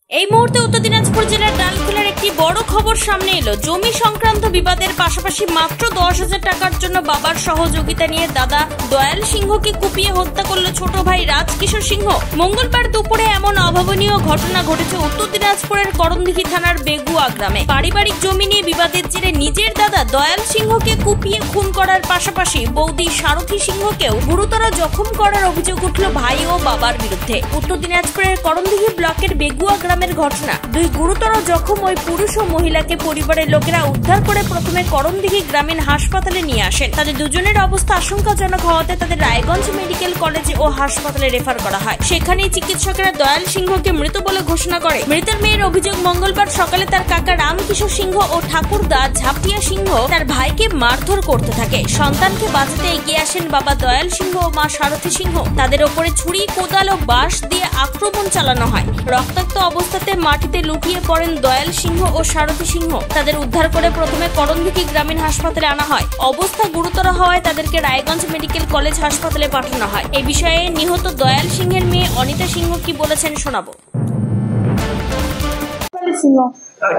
এই মুহূর্তে উত্তর দিনাজপুর জেলার ডালখোলার একটি বড় খবর সামনে এলো। জমি সংক্রান্ত বিবাদের পাশাপাশি মাত্র 10,000 টাকার জন্য বাবার সহযোগিতা নিয়ে দাদা দয়াল সিংহকে কুপিয়ে হত্যা করল ছোট ভাই রাজকিশোর সিংহ। মঙ্গলবার দুপুরে এমন অভাবনীয় ঘটনা ঘটেছে উত্তর দিনাজপুরের করণদিঘি থানার বেগুয়া গ্রামে। পারিবারিক জমি নিয়ে বিবাদের জেরে নিজের দাদা দয়াল সিংহকে কুপিয়ে খুন করার পাশাপাশি বৌদি সারথী সিংহকেও গুরুতর জখম করার অভিযোগ উঠল ভাই ও বাবার বিরুদ্ধে। উত্তর দিনাজপুরের করণদিঘি ব্লকের বেগুয়া গ্রামের ঘটনা। দুই গুরুতর জখম ওই পুরুষ ও মহিলাকে পরিবারের লোকেরা উদ্ধার করে প্রথমে করণদিঘি গ্রামীণ হাসপাতালে নিয়ে আসেন। তাদের দুজনের অবস্থা আশঙ্কাজনক হওয়াতে তাদের রায়গঞ্জ মেডিকেল কলেজ ও হাসপাতালে রেফার করা হয়। সেখানেই চিকিৎসকেরা দয়াল সিংহকে মৃত বলে ঘোষণা করে। মৃতের মেয়ের অভিযোগ, মঙ্গলবার সকালে তার কাকা রামকিশোর সিংহ ও ঠাকুরদা ঝাপটিয়া সিংহ তার ভাইকে মারধর করতে থাকে। সন্তানকে বাঁচাতে এগিয়ে আসেন বাবা দয়াল সিংহ ও মা সারথী সিংহ। তাদের ওপরে ছুরি, কোদাল ও বাঁশ দিয়ে আক্রমণ চালানো হয়। রক্তাক্ত অবস্থাতে মাটিতে লুটিয়ে পড়েন দয়াল সিংহ ও সারথী সিংহ। তাদের উদ্ধার করে প্রথমে করণদিঘি গ্রামীণ হাসপাতালে আনা হয়। অবস্থা গুরুতর হওয়ায় তাদেরকে রায়গঞ্জ মেডিকেল কলেজ হাসপাতালে পাঠানো হয়। এই বিষয়ে নিহত দয়াল সিংহের মেয়ে অনিতা সিংহ কি বলেছেন শোনাবো।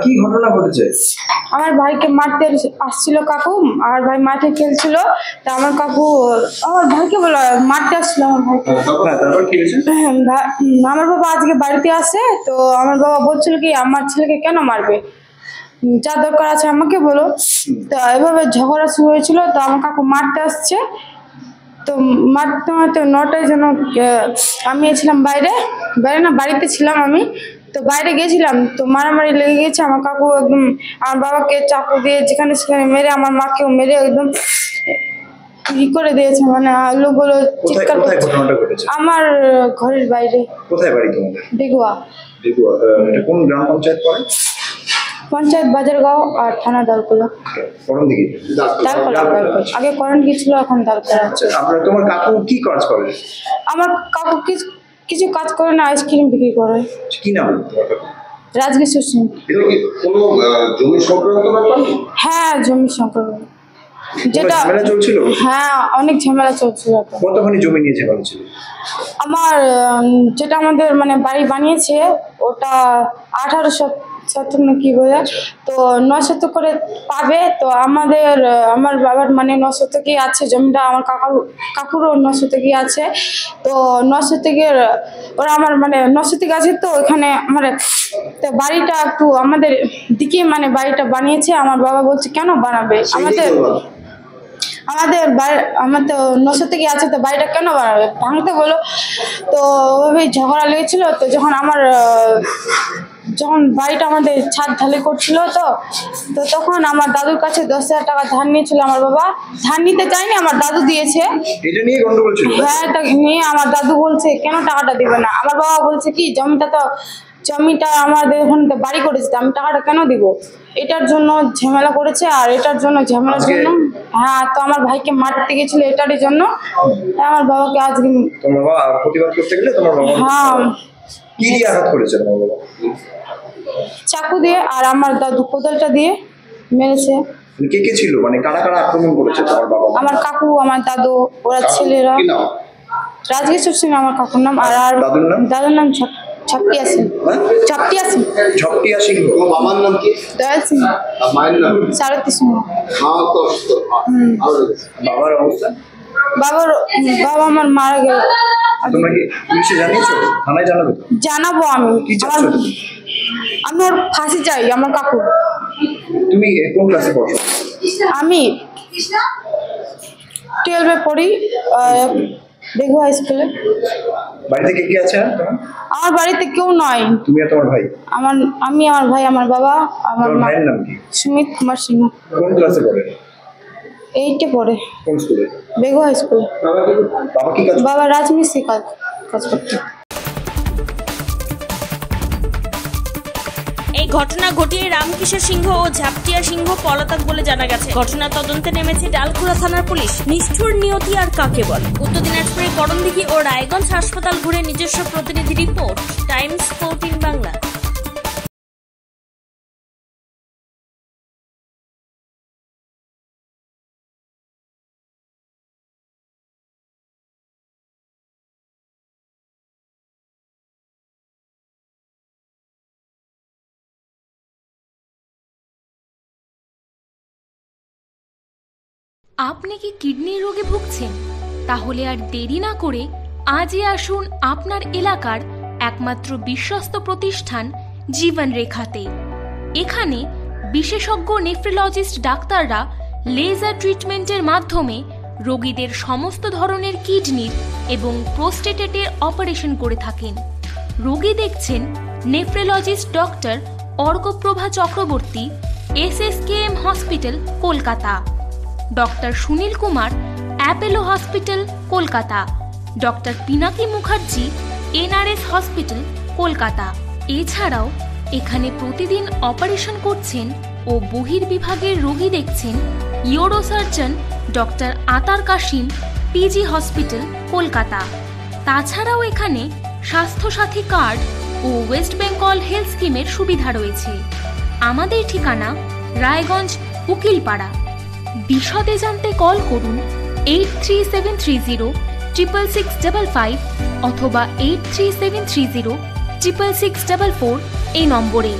কি ঘটনা ঘটেছে? আমার ভাইকে মারতে আসছিল কাকু। আমার ভাই মাঠে খেলছিল, তা আমার কাকু আমার ভাইকে বলে মারতে আসছিল। আমার ভাইকে আমার বাবা আজকে বাড়িতে আসে, তো আমার বাবা বলছিল কি আমার ছেলেকে কেন মারবে, যা দরকার আছে আমাকে বলো। তো এভাবে ঝগড়া শুরু হয়েছিল। তো আমার কাকু মারতে আসছে, তো মারতে মারতে 9টায় যেন আমি ছিলাম বাইরে না বাড়িতে ছিলাম আমি, তো বাইরে গেছিলাম, তো মারামারি লেগে গেছে। আমার কাকু একদম আমার বাবাকে চাকু দিয়ে যেখানে সেখানে মেরে, আমার মাকেও মেরে একদম ই করে দিয়েছে, মানে লোকগুলো চিৎকার করছে। আমার ঘরের বাইরে। কোথায় বাড়ি তোমাদের? বেগুয়া। বেগুয়া, এটা কোন গ্রাম পঞ্চায়েত পড়ে? পঞ্চায়েত বাজারগাঁও আর থানা দালকোলা। করণদিঘি। আগে করণদিঘি ছিল, এখন দালকোলা। আপনার তোমার কাকু কি কাজ করে? আমার কাকু কিছু কাজ করে না, আইসক্রিম বিক্রি করে। কি নাম তোমার কাকু? রাজকিশোর সিং। এটা কি কোনো জমি সংক্রান্ত ব্যাপার? হ্যাঁ, জমি সংক্রান্ত। যেটা ঝামেলা চলছিল? হ্যাঁ, অনেক ঝামেলা চলছিল। কতখানি জমি নিয়ে ঝামেলা ছিল? আমার যেটা আমাদের মানে বাড়ি বানিয়েছে ওটা 1800 কি বোঝা, তো 900 করে পাবে। তো আমার বাবার মানে 900 কি আছে জমিটা, আমার কাকুরও 900 আছে। তো 900 ওরা আমার মানে 900 আছে। তো ওখানে আমার তো বাড়িটা একটু আমাদের দিকে মানে বাড়িটা বানিয়েছে। আমার বাবা বলছে কেন বানাবে, আমার তো 900 আছে, তো বাড়িটা কেন বানাবে, ভাঙতে বলো। তো ওভাবেই ঝগড়া লেগেছিল। তো যখন বাড়িটা আমাদের ছাদ ঢালাই করছিল, তো তখন আমার দাদুর কাছে 10,000 টাকা ধার নিয়েছিল আমার বাবা। ধার নিতে চাইনি, আমার দাদু দিয়েছে। এটা নিয়ে গন্ডগোল ছিল? হ্যাঁ, এটা নিয়ে আমার দাদু বলছে কেন টাকাটা দিবে না। আমার বাবা বলছে কি জমিটা আমাদের ওখানে তো বাড়ি করেছে, আমি টাকাটা কেন দিব। এটার জন্য ঝামেলা করেছে। আর এটার জন্য ঝামেলার জন্য হ্যাঁ, তো আমার ভাইকে মারতে গেছিল এটারই জন্য। আমার বাবাকে আজকে তোমার বাবা প্রতিবাদ করতে গেলে তোমার বাবা হ্যাঁ কি দিয়ে আঘাত করেছে তোমার বাবা? চাকু দিয়ে, আর আমার দাদু কোদালটা দিয়ে মেরেছে। কে কে ছিল, মানে কারা কারা আক্রমণ করেছে তোমার বাবা? আমার কাকু, আমার দাদু, ওরা ছেলেরা। রাজকিশোর সিং আমার কাকুর নাম। আর দাদুর নাম ঝাপটিয়া সিং। ঝাপটিয়া সিং। মামার নাম কি? দয়াল সিং। মায়ের নাম? সারথী সিং। বাবার অবস্থা? বাবা আমার মারা গেল। তোমরা কি পুলিশে জানিয়েছো? থানায় জানাবে? জানাবো আমি। কি চাচ্ছো তুমি? আমি ওর ফাঁসি চাই, আমার কাকু। তুমি কোন ক্লাসে পড়ো? আমি 12-এ পড়ি, বেগুয়া স্কুলে। বাড়িতে কে কে আছে? আমার বাড়িতে কেউ নয়। তুমি আর তোমার ভাই? আমি, আমার ভাই, আমার বাবা, আমার মা। ভাইয়ের নাম কি? সুমিত কুমার সিংহ। কোন ক্লাসে পড়ে? 8-এ পড়ে। কোন স্কুলে? বেগুয়া স্কুলে। বাবা কি কাজ? বাবা রাজমিস্ত্রি কাজ করতে। এই ঘটনা ঘটিয়ে রামকিশোর সিংহ ও ঝাপটিয়া সিংহ পলাতক বলে জানা গেছে। ঘটনা তদন্তে নেমেছে ডালখোলা থানার পুলিশ। নিষ্ঠুর নিয়তি আর কাকে বলে? উত্তর দিনাজপুরের করণদিঘি ও রায়গঞ্জ হাসপাতাল ঘুরে নিজস্ব প্রতিনিধি রিপোর্ট, টাইমস 14 বাংলা। আপনি কি কিডনির রোগে ভুগছেন? তাহলে আর দেরি না করে আজই আসুন আপনার এলাকার একমাত্র বিশ্বস্ত প্রতিষ্ঠান জীবন রেখাতে। এখানে বিশেষজ্ঞ নেফ্রোলজিস্ট ডাক্তাররা লেজার ট্রিটমেন্টের মাধ্যমে রোগীদের সমস্ত ধরনের কিডনির এবং প্রোস্টেটেটের অপারেশন করে থাকেন। রোগী দেখছেন nephrologist doctor Arkaprava Chakraborty, SSKM hospital, Kolkata. Doctor Sunil Kumar, Apollo hospital, Kolkata. Doctor Pinaki Mukherjee, NRS hospital, Kolkata. এছাড়াও এখানে প্রতিদিন অপারেশন করছেন ও বহির্বিভাগের রোগী দেখছেন ইউরোসার্জন ডক্টর আতার কাশিম, PG হসপিটাল, কলকাতা। তাছাড়াও এখানে স্বাস্থ্যসাথী কার্ড ও ওয়েস্ট বেঙ্গল হেলথ স্কিমের সুবিধা রয়েছে। আমাদের ঠিকানা রায়গঞ্জ, উকিলপাড়া। বিশদে জানতে কল করুন 8373066655 অথবা 8373066644 এই নম্বরে।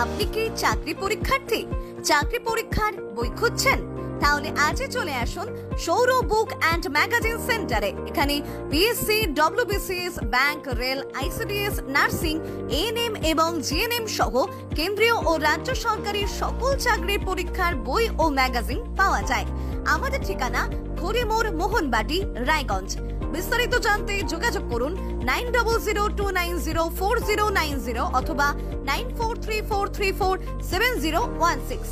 আপনি কি চাকরি পরীক্ষার্থী? চাকরি পরীক্ষার বই খুঁজছেন? তাহলে আজই চলে আসুন সৌরভ বুক অ্যান্ড ম্যাগাজিন সেন্টারে। এখানে PSC, WBCS, bank, rail, ICDS, nursing, ANM এবং GNM সহ কেন্দ্রীয় ও রাজ্য সরকারের সকল চাকরির পরীক্ষার বই ও ম্যাগাজিন পাওয়া যায়। আমাদের ঠিকানা খড়িমোড়, মোহনবাটি, রায়গঞ্জ। বিস্তারিত জানতে যোগাযোগ করুন 9002904090 অথবা 9434347016।